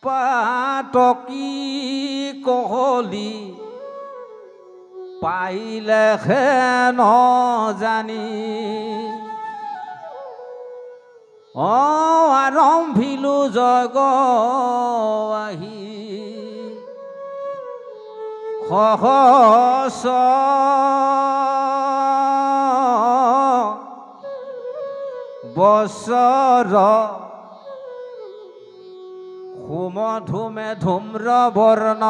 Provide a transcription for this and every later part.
পাতকি কহলি পাইলেহে নজানি আৰম্ভিলো জগ আহি সহস বছৰ সুমধুমে ধূম্ৰ বৰ্ণ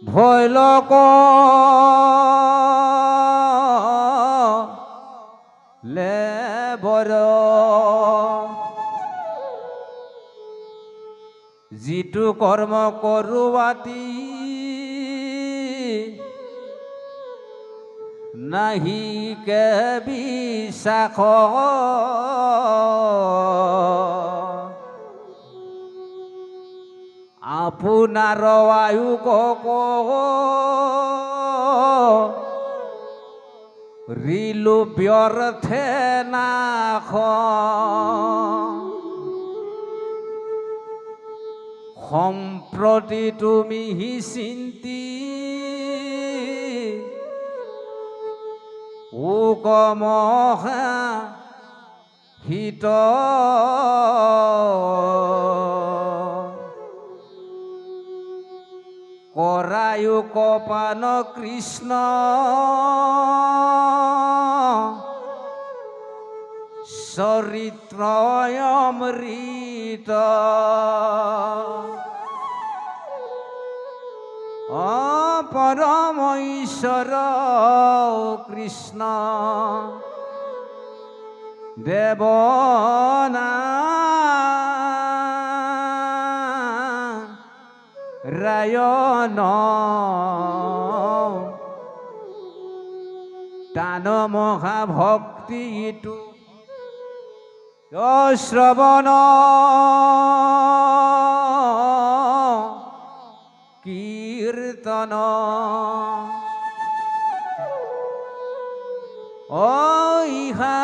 ভৈলক লেবৰ যিটো কৰ্ম কৰোৱাতি নাহি কে বিশ্বাস আপোনাৰ আয়ুকক ৰিলো ব্যৰ্থে নাশ সম্প্ৰতি তুমি চিন্তি উকমহা হিত কৰায়ু কপান কৃষ্ণ চৰিত্ৰ অমৃত পৰম ঈশ্বৰ কৃষ্ণ দেৱনা ৰায়ন তান মহাভক্তিটো শ্ৰৱণ কীৰ্তন ইহা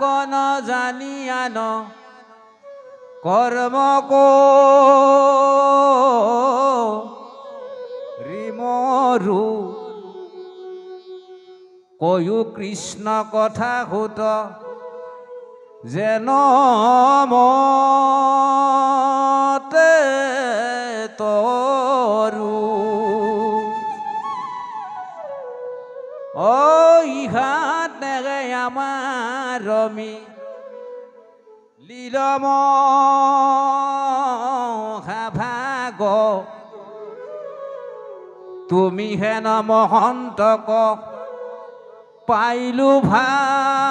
কন জানিয়ান কৰ্ম ৰিমৰু কয়ো কৃষ্ণ কথা সুত যেন মতে তৰু ইহাত নেগে আমাৰ ৰমি লীলম ভাগ তুমি হেন মহন্তক পাইলো ভাগ্য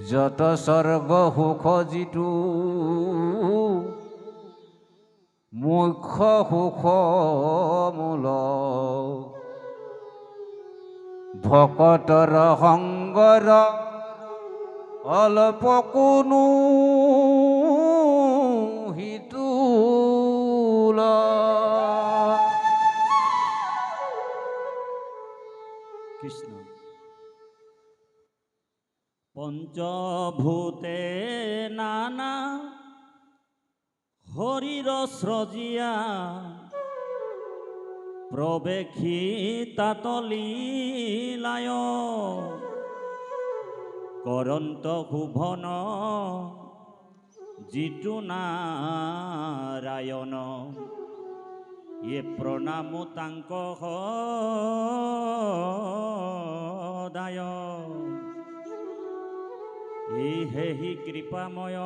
যত স্বৰ্গ সুখ যিটো মুখ্য সুখ মূল ভকতৰ সংগৰ অল্প কোনো হিতুল কৃষ্ণ পঞ্চভূতে নানা হৰিৰ স্ৰজিয়া প্ৰবেশী তাতলীলায় কৰন্ত শুভন যিটো নাৰায়ণ ইয়ে প্ৰণাম তাঙ্ক সদায় এই হেহি কৃপাময়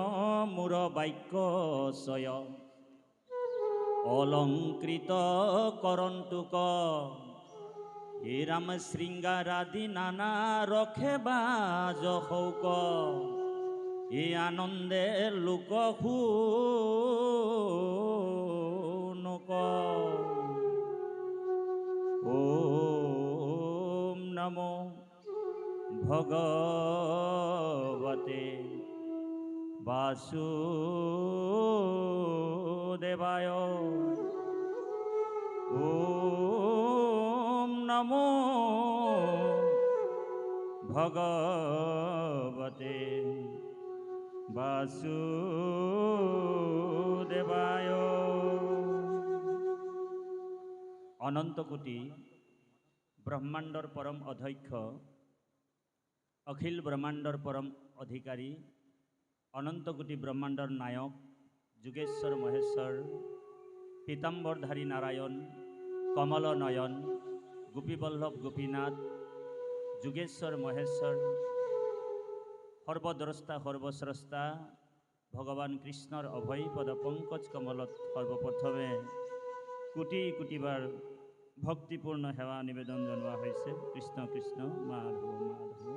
মূৰ বাক্যচয় অলংকৃত কৰন্তোক এই ৰাম শৃংগাৰাদি নানা ৰখে বাজ শৌক এই আনন্দে লোক শুনক ওম নমো ভগৱতে বাসুদেবায় ওম নমো ভগবতে বাসুদেবায়। অনন্ত কোটি ব্রহ্মাণ্ডর পরম অধ্যক্ষ, অখিল ব্রহ্মাণ্ডর পরম অধিকারী, অনন্ত কোটি ব্রহ্মাণ্ডর নায়ক, যোগেশ্বর মহেশ্বর, পীতাম্বরধারী নারায়ণ, কমল নয়ন, গোপীবল্লভ গোপীনাথ, যোগেশ্বর মহেশ্বর, সর্বদ্রষ্টা সর্বস্রষ্টা ভগবান কৃষ্ণর অভয় পদ পঙ্কজ কমলত সর্বপ্রথমে কোটি কোটিবাৰ ভক্তিপূৰ্ণ সেৱা নিবেদন জনোৱা হৈছে। কৃষ্ণ কৃষ্ণ মাধৱ মাধৱ।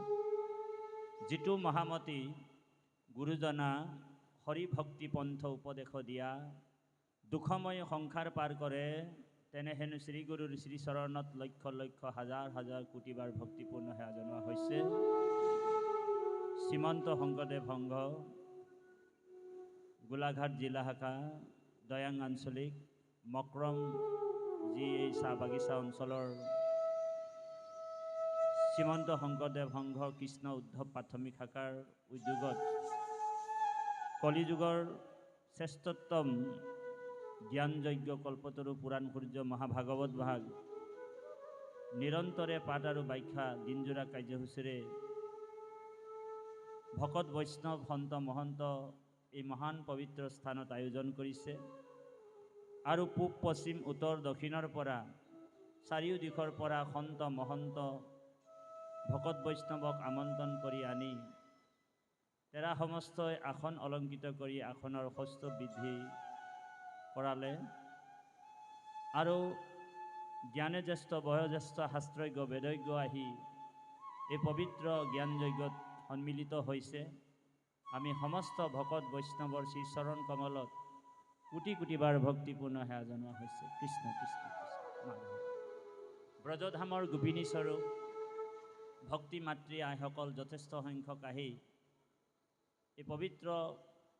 যিটো মহামতী গুৰুজনা হৰিভক্তি পন্থ উপদেশ দিয়া, দুখময় সংসাৰ পাৰ কৰে, তেনেহেনো শ্ৰীগুৰুৰ শ্ৰীচৰণত লক্ষ লক্ষ হাজাৰ হাজাৰ কোটিবাৰ ভক্তিপূৰ্ণ সেৱা জনোৱা হৈছে। শ্ৰীমন্ত শংকৰদেৱ সংঘ গোলাঘাট জিলা শাখা দয়াং আঞ্চলিক মক্ৰম যি এই চাহ বাগিচা অঞ্চলৰ শ্ৰীমন্ত শংকৰদেৱ সংঘ কৃষ্ণ উদ্ধৱ প্ৰাথমিক শাখাৰ উদ্যোগত কলিযুগৰ শ্ৰেষ্ঠতম জ্ঞানযজ্ঞ কল্পতৰু পুৰাণ সূৰ্য মহাভাগৱত ভাগ নিৰন্তৰে পাঠ আৰু ব্যাখ্যা দিনজোৰা কাৰ্যসূচীৰে ভকত বৈষ্ণৱ সন্ত মহন্ত এই মহান পবিত্ৰ স্থানত আয়োজন কৰিছে। আৰু পূব পশ্চিম উত্তৰ দক্ষিণৰ পৰা চাৰিও দিশৰ পৰা সন্ত মহন্ত ভকত বৈষ্ণৱক আমন্ত্ৰণ কৰি আনি তেৰা সমস্তই আসন অলংকৃত কৰি আসনৰ হস্ত বৃদ্ধি কৰালে। আৰু জ্ঞানে জ্যেষ্ঠ বয়োজ্যেষ্ঠ শাস্ত্ৰজ্ঞ বেদজ্ঞ আহি এই পবিত্ৰ জ্ঞানযজ্ঞত সন্মিলিত হৈছে। আমি সমস্ত ভকত বৈষ্ণৱৰ শ্ৰীচৰণ কমলত কোটি কোটিবাৰ ভক্তিপূৰ্ণ সেৱা জনোৱা হৈছে। কৃষ্ণ কৃষ্ণ কৃষ্ণ মাধৱ। ব্ৰজধামৰ গোপিনী স্বৰূপ ভক্তি মাতৃ আইসকল যথেষ্ট সংখ্যক আহি এই পবিত্ৰ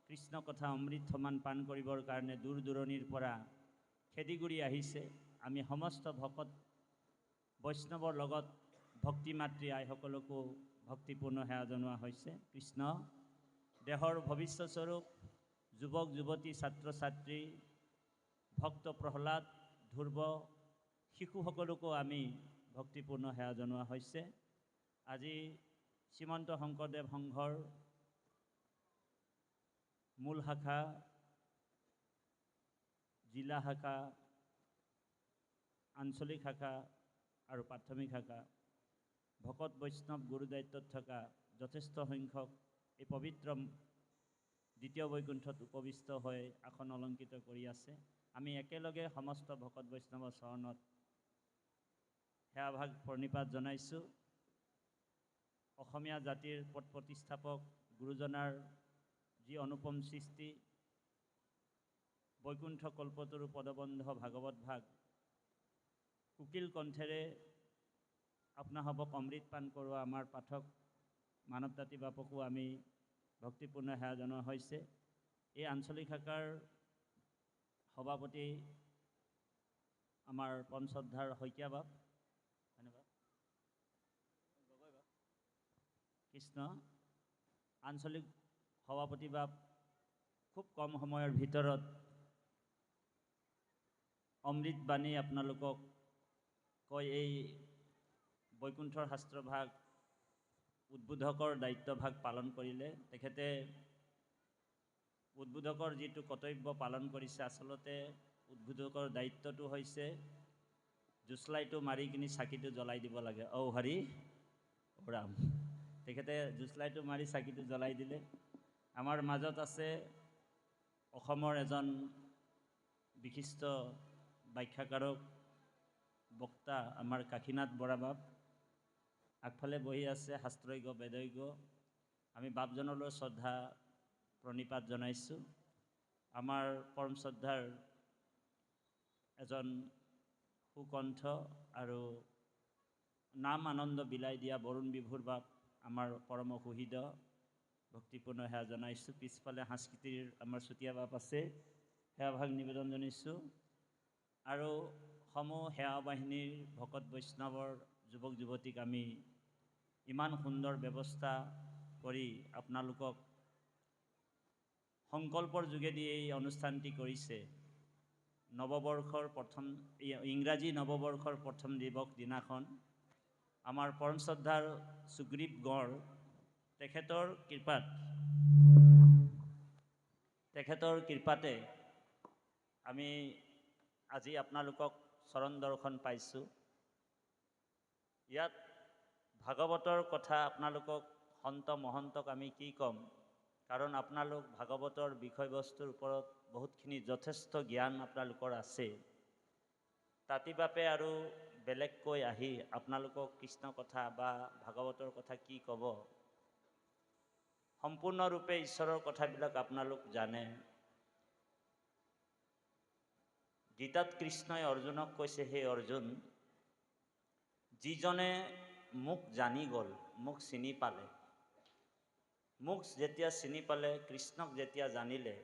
কৃষ্ণ কথা অমৃত সমান পান কৰিবৰ কাৰণে দূৰ দূৰণিৰ পৰা খেদিগুৰি আহিছে। আমি সমস্ত ভকত বৈষ্ণৱৰ লগত ভক্তি মাতৃ আইসকলকো ভক্তিপূৰ্ণ সেৱা জনোৱা হৈছে। কৃষ্ণ। দেহৰ ভৱিষ্যস্বৰূপ যুৱক যুৱতী ছাত্ৰ ছাত্ৰী ভক্ত প্ৰহ্লাদ ধ্ৰুৱ শিশুসকলকো আমি ভক্তিপূৰ্ণ সেৱা জনোৱা হৈছে। আজি শ্ৰীমন্ত শংকৰদেৱ সংঘৰ মূল শাখা জিলা শাখা আঞ্চলিক শাখা আৰু প্ৰাথমিক শাখা ভকত বৈষ্ণৱ গুৰু দায়িত্বত থকা যথেষ্ট সংখ্যক এই পবিত্ৰ দ্বিতীয় বৈকুণ্ঠত উপবিষ্ট হৈ আসন অলংকৃত কৰি আছে। আমি একেলগে সমস্ত ভকত বৈষ্ণৱৰ চৰণত সেৱাভাগ প্ৰণিপাত জনাইছোঁ। অসমীয়া জাতিৰ পথ প্ৰতিষ্ঠাপক গুৰুজনাৰ যি অনুপম সৃষ্টি বৈকুণ্ঠ কল্পতৰু পদবন্ধ ভাগৱত ভাগ কুকিল কণ্ঠেৰে আপোনাসৱক অমৃত পান কৰোৱা আমাৰ পাঠক মানৱ জাতি বাপকো আমি ভক্তিপূৰ্ণ সেৱা জনোৱা হৈছে। এই আঞ্চলিক শাখাৰ সভাপতি আমাৰ পঞ্চদ্ধাৰ শইকীয়া বাপ, ধন্যবাদ কৃষ্ণ। আঞ্চলিক সভাপতি বাপ খুব কম সময়ৰ ভিতৰত অমৃত বাণী আপোনালোকক কৈ এই বৈকুণ্ঠৰ শাস্ত্ৰভাগ উদ্বোধকৰ দায়িত্বভাগ পালন কৰিলে। তেখেতে উদ্বোধকৰ যিটো কৰ্তব্য পালন কৰিছে, আচলতে উদ্বোধকৰ দায়িত্বটো হৈছে জুচলাইটো মাৰি কিনি চাকিটো জ্বলাই দিব লাগে। ঔ হৰি ৰাম। তেখেতে জুচলাইটো মাৰি চাকিটো জ্বলাই দিলে। আমাৰ মাজত আছে অসমৰ এজন বিশিষ্ট ব্যাখ্যাকাৰক বক্তা আমাৰ কাশীনাথ বৰা বাপ। আগফালে বহি আছে শাস্ত্ৰজ্ঞ বেদজ্ঞ। আমি বাপজনলৈ শ্ৰদ্ধা প্ৰণিপাত জনাইছোঁ। আমাৰ পৰম শ্ৰদ্ধাৰ এজন সুকণ্ঠ আৰু নাম আনন্দ বিলাই দিয়া বৰুণ বিভুৰ বাপ আমাৰ পৰম সুহৃদ, ভক্তিপূৰ্ণ সেৱা জনাইছোঁ। পিছফালে সাংস্কৃতিৰ আমাৰ চুতীয়া বাপ আছে, সেৱাভাগ নিবেদন জনাইছোঁ। আৰু সমূহ সেৱা বাহিনীৰ ভকত বৈষ্ণৱৰ যুৱক যুৱতীক আমি ইমান সুন্দৰ ব্যৱস্থা কৰি আপোনালোকক সংকল্পৰ যোগেদি এই অনুষ্ঠানটি কৰিছে। নৱবৰ্ষৰ ইংৰাজী নৱবৰ্ষৰ প্ৰথম দিৱস দিনাখন আমাৰ পৰম শ্ৰদ্ধাৰ সুগ্ৰীৱ গড় তেখেতৰ কৃপাতে আমি আজি আপোনালোকক চৰণ দৰ্শন পাইছোঁ। ইয়াত ভাগৱতৰ কথা আপোনালোকক সন্ত মহন্তক আমি কি ক'ম, কাৰণ আপোনালোক ভাগৱতৰ বিষয়বস্তুৰ ওপৰত বহুতখিনি যথেষ্ট জ্ঞান আপোনালোকৰ আছে। তাতি বাপে আৰু বেলেগকৈ আহি আপোনালোকক কৃষ্ণ কথা বা ভাগৱতৰ কথা কি ক'ব, সম্পূৰ্ণৰূপে ঈশ্বৰৰ কথাবিলাক আপোনালোক জানে। গীতাত কৃষ্ণই অৰ্জুনক কৈছে, হে অৰ্জুন, যিজনে মোক জানি গ'ল, মোক চিনি পালে, মোক যেতিয়া চিনি পালে, কৃষ্ণক যেতিয়া জানিলে,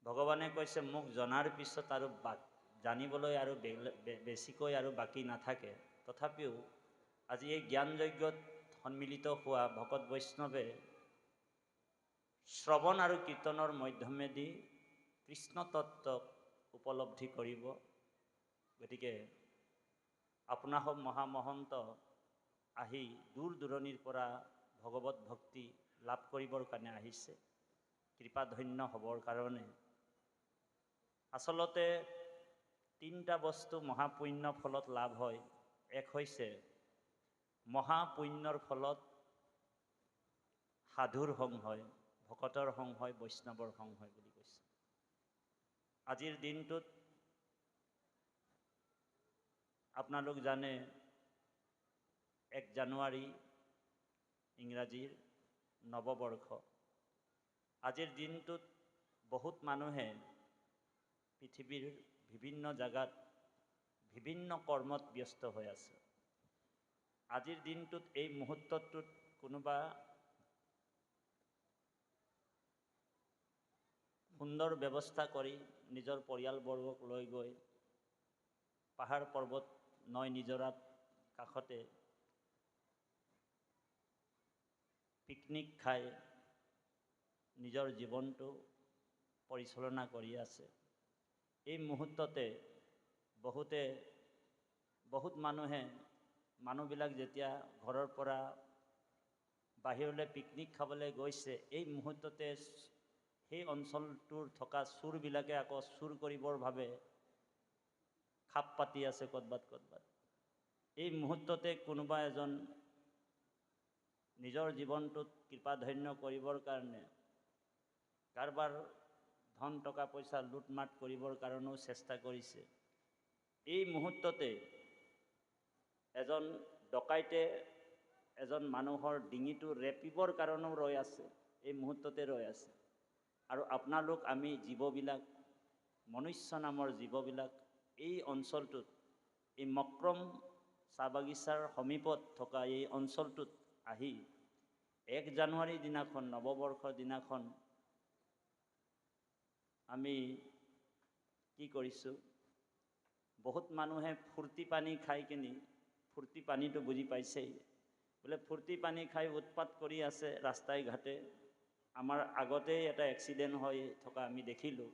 ভগৱানে কৈছে মোক জনাৰ পিছত আৰু জানিবলৈ আৰু বেছিকৈ আৰু বাকী নাথাকে। তথাপিও আজি এই জ্ঞান যজ্ঞত সন্মিলিত হোৱা ভকত বৈষ্ণৱে শ্ৰৱণ আৰু কীৰ্তনৰ মাধ্যমেদি কৃষ্ণ তত্ত্বক উপলব্ধি কৰিব। গতিকে আপোনাসৱ মহামহন্ত আহি দূৰ দূৰণিৰ পৰা ভগৱত ভক্তি লাভ কৰিবৰ কাৰণে আহিছে, কৃপাধন্য হ'বৰ কাৰণে। আচলতে তিনিটা বস্তু মহাপুণ্য ফলত লাভ হয়। এক হৈছে মহাপুণ্যৰ ফলত সাধুৰ সং হয়, ভকতৰ সং হয়, বৈষ্ণৱৰ সং হয় বুলি কৈছে। আজিৰ দিনটোত আপোনালোক জানে 1 জানুৱাৰী ইংৰাজীৰ নৱবৰ্ষ। আজিৰ দিনটোত বহুত মানুহে পৃথিৱীৰ বিভিন্ন জাগাত বিভিন্ন কৰ্মত ব্যস্ত হৈ আছে। আজিৰ দিনটোত এই মুহূৰ্তটোত কোনোবা সুন্দৰ ব্যৱস্থা কৰি নিজৰ পৰিয়ালবৰ্গক লৈ গৈ পাহাৰ পৰ্বত নৈ নিজৰাত কাষতে পিকনিক খাই নিজৰ জীৱনটো পৰিচালনা কৰি আছে। এই মুহূৰ্ততে বহুত মানুহবিলাক যেতিয়া ঘৰৰ পৰা বাহিৰলৈ পিকনিক খাবলৈ গৈছে, এই মুহূৰ্ততে সেই অঞ্চলটোৰ থকা চোৰবিলাকে আকৌ চুৰ কৰিবৰ বাবে খাপ পাতি আছে ক'ৰবাত। এই মুহূৰ্ততে কোনোবা এজন নিজৰ জীৱনটোত কৃপাধন্য কৰিবৰ কাৰণে কাৰোবাৰ ধন টকা পইচা লুটমাট কৰিবৰ কাৰণেও চেষ্টা কৰিছে। এই মুহূৰ্ততে এজন ডকাইতে এজন মানুহৰ ডিঙিটো ৰেপিবৰ কাৰণেও ৰৈ আছে, এই মুহূৰ্ততে ৰৈ আছে। আৰু আপোনালোক আমি জীৱবিলাক, মনুষ্য নামৰ জীৱবিলাক এই অঞ্চলটোত, এই মক্ৰম চাহ বাগিচাৰ সমীপত থকা এই অঞ্চলটোত আহি 1 জানুৱাৰী দিনাখন, নৱবৰ্ষৰ দিনাখন আমি কি কৰিছোঁ, বহুত মানুহে ফূৰ্তি পানী খাই কিনি, ফূৰ্তি পানীটো বুজি পাইছেই, বোলে ফূৰ্তি পানী খাই উৎপাত কৰি আছে ৰাস্তাই ঘাটে। আমাৰ আগতেই এটা এক্সিডেণ্ট হৈ থকা আমি দেখিলোঁ।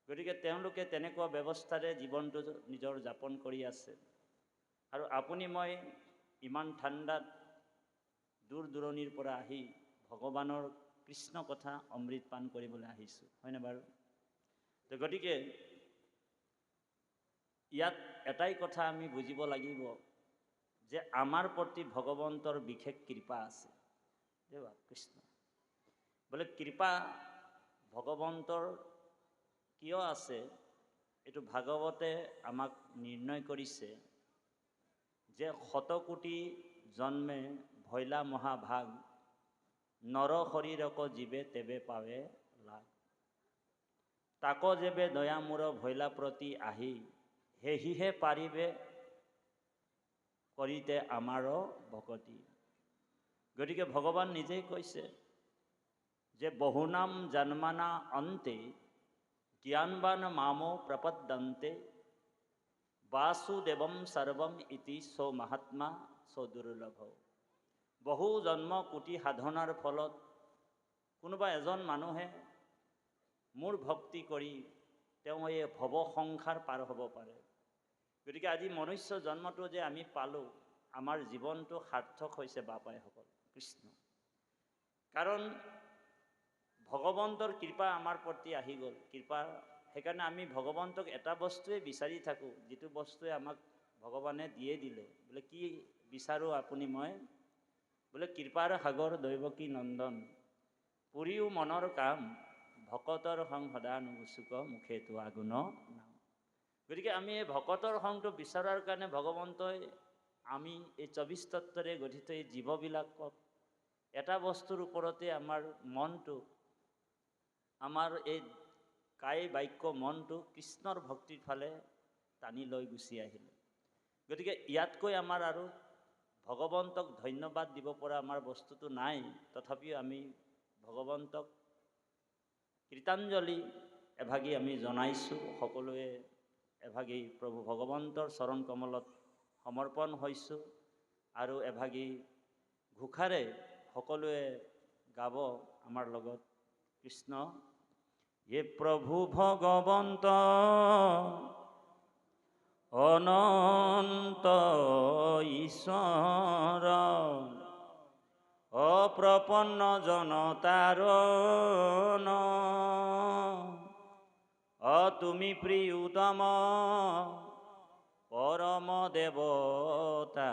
গতিকে তেওঁলোকে তেনেকুৱা ব্যৱস্থাৰে জীৱনটো নিজৰ যাপন কৰি আছে। আৰু আপুনি মই ইমান ঠাণ্ডাত দূৰ দূৰণিৰ পৰা আহি ভগৱানৰ কৃষ্ণ কথা অমৃত পান কৰিবলৈ আহিছোঁ, হয়নে বাৰু? তো গতিকে ইয়াত এটাই কথা আমি বুজিব লাগিব যে আমাৰ প্ৰতি ভগৱন্তৰ বিশেষ কৃপা আছে। দেৱা কৃষ্ণ বোলে কৃপা ভগৱন্তৰ কিয় আছে, এইটো ভাগৱতে আমাক নিৰ্ণয় কৰিছে যে 100 কোটি জন্মে ভৈলা মহাভাগ, নৰ শৰীৰক জীৱে তেবে পাৱে লাগ। তাক যেবে দয়া মূৰ ভৈলা প্ৰতি আহি, সেহিহে পাৰিবে কৰিতে আমাৰো ভকতি। গতিকে ভগৱান নিজেই কৈছে যে বহুনাম জন্মানা অন্তে জ্ঞানবান মামো প্ৰপদ্যন্তে বাসুদেৱম সৰ্বম ইতি সো মহাত্মা সদুৰ্লভ। বহু জন্ম কোটি সাধনাৰ ফলত কোনোবা এজন মানুহে মোৰ ভক্তি কৰি তেওঁ এই ভৱ সংসাৰ পাৰ হ'ব পাৰে। গতিকে আজি মনুষ্য জন্মটো যে আমি পালোঁ, আমাৰ জীৱনটো সাৰ্থক হৈছে বাপাইসকল, কৃষ্ণ। কাৰণ ভগৱন্তৰ কৃপা আমাৰ প্ৰতি আহি গ'ল, কৃপা। সেইকাৰণে আমি ভগৱন্তক এটা বস্তুৱে বিচাৰি থাকোঁ, যিটো বস্তুৱে আমাক ভগৱানে দিয়ে দিলে। বোলে কি বিচাৰোঁ আপুনি মই? বোলে কৃপাৰ সাগৰ দৈৱকী নন্দন, পুৰিও মনৰ কাম, ভকতৰ সং সদা নুচুক মুখেতো আগুণ নাম। গতিকে আমি এই ভকতৰ সংটো বিচৰাৰ কাৰণে ভগৱন্তই আমি এই ২৪ তত্ত্বৰে গঠিত এই জীৱবিলাকক এটা বস্তুৰ ওপৰতে আমাৰ মনটো, আমাৰ এই কায় বাক্য মনটো কৃষ্ণৰ ভক্তিৰ ফালে টানি লৈ গুচি আহিলে। গতিকে ইয়াতকৈ আমাৰ আৰু ভগৱন্তক ধন্যবাদ দিব পৰা আমাৰ বস্তুটো নাই। তথাপিও আমি ভগৱন্তক কৃতাঞ্জলি এভাগি আমি জনাইছোঁ। সকলোৱে এভাগি প্ৰভু ভগৱন্তৰ চৰণ কমলত সমৰ্পণ হৈছোঁ। আৰু এভাগি ঘোষাৰে সকলোৱে গাব আমাৰ লগত, কৃষ্ণ হে প্ৰভু ভগৱন্ত অনন্ত ঈশ্বৰ, অপ্ৰপন্ন জনতাৰ তুমি প্ৰিয়তম পৰম দেৱতা,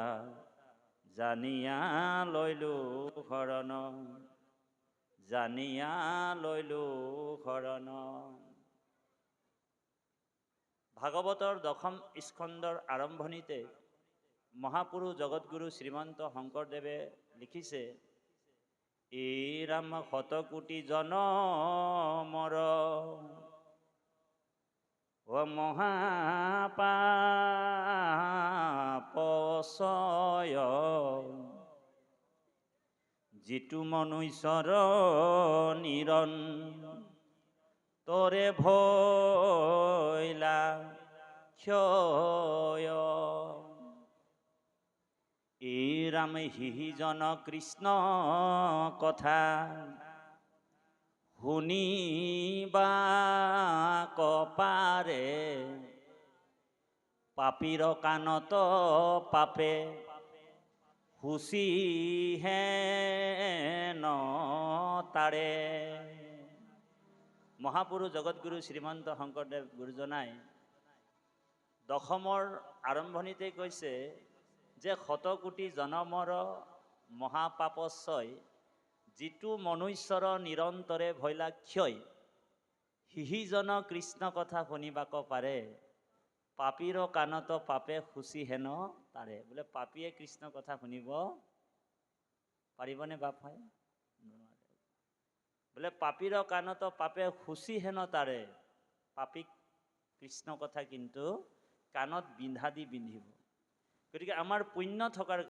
জানিয়া লৈলো শৰণ, জানিয়া লৈলো শৰণ। ভাগৱতৰ ১০ম স্কন্ধৰ আৰম্ভণিতে মহাপুৰুষ জগতগুৰু শ্ৰীমন্ত শংকৰদেৱে লিখিছে, এই ৰাম শতকোটি জনমৰ মহাপাপচয়, যিটো মনুষ্যৰ নিৰন্তৰে ভৈলা ক্ষয়। এই ৰাম হিজন কৃষ্ণ কথা, শুনিবা কপাৰে, পাপীৰ কাণত পাপে শুচিহে তাৰে। মহাপুৰুষ জগতগুৰু শ্ৰীমন্ত শংকৰদেৱ গুৰুজনাই ১০মৰ আৰম্ভণিতে কৈছে যে শতকোটি জনমৰ মহাপাপচয়, যিটো মনুষ্যৰ নিৰন্তৰে ভৈলা ক্ষয়। সিজন কৃষ্ণ কথা শুনিবাক পাৰে, পাপীৰ কাণত পাপে শুচি হেন তাৰে। বোলে পাপীয়ে কৃষ্ণ কথা শুনিব পাৰিবনে বাপ ভাই? নোৱাৰে। বোলে পাপীৰ কাণত পাপে শুচি হেন তাৰে, পাপীক কৃষ্ণ কথা কিন্তু কাণত বিন্ধা দি বিন্ধিব। গতিকে আমাৰ পুণ্য থকাৰ